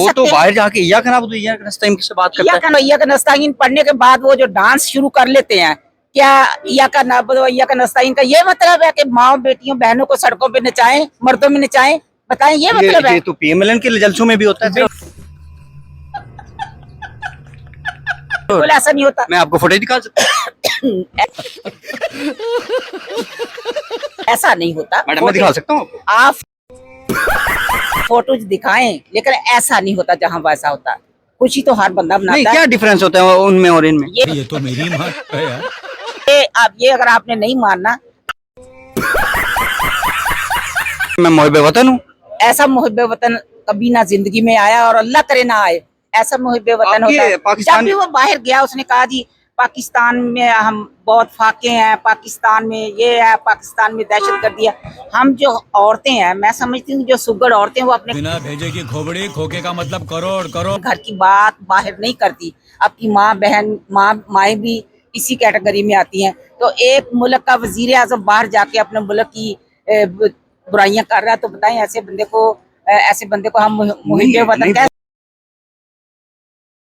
वो तो बाहर जाके या खराब तो या नस्ताइन से बात करता है। या का नस्ताइन पढ़ने के बाद वो जो डांस शुरू कर लेते हैं, क्या या का नस्ताइन का ये मतलब है कि माँ बेटियों बहनों को सड़कों पे नचाएं, मर्दों में नचाएं? बताएं, ये मतलब है? ये तो पीएमएलएन के जलसों में भी होता है। बिल्कुल ऐसा नहीं होता। मैं आपको फुटेज दिखा सकता हूँ। ऐसा नहीं होता मैडम मैं दिखा सकता हूँ आपको। आप फोटोज दिखाएं, लेकिन ऐसा नहीं होता जहाँ वैसा होता। खुशी तो हर बंदा नहीं, मनाता क्या है। डिफरेंस होता है उनमें और इनमें? ये तो मेरी माँ है यार। ये अगर आपने नहीं मानना, मैं मुहिब्बे वतन हूँ। ऐसा मुहिब्बे वतन कभी ना जिंदगी में आया और अल्लाह करे ना आए। ऐसा मुहिब्बे वतन होता है। पाकिस्तान जब भी वो बाहर गया उसने कहा जी पाकिस्तान में हम बहुत फाके हैं, पाकिस्तान में ये है, पाकिस्तान में दहशतगर्दी है। हम जो औरतें हैं, मैं समझती हूँ जो सुगड़ औरतें वो अपने बिना भेजे की खोपड़ी, खोखे का मतलब करोड़ करोड़। घर की बात बाहर नहीं करती। आपकी माँ बहन माएँ भी इसी कैटेगरी में आती हैं। तो एक मुल्क का वजीर आजम बाहर जाके अपने मुल्क की बुराइयां कर रहा है, तो बताएं ऐसे बंदे को हम मुहिब्बे वतन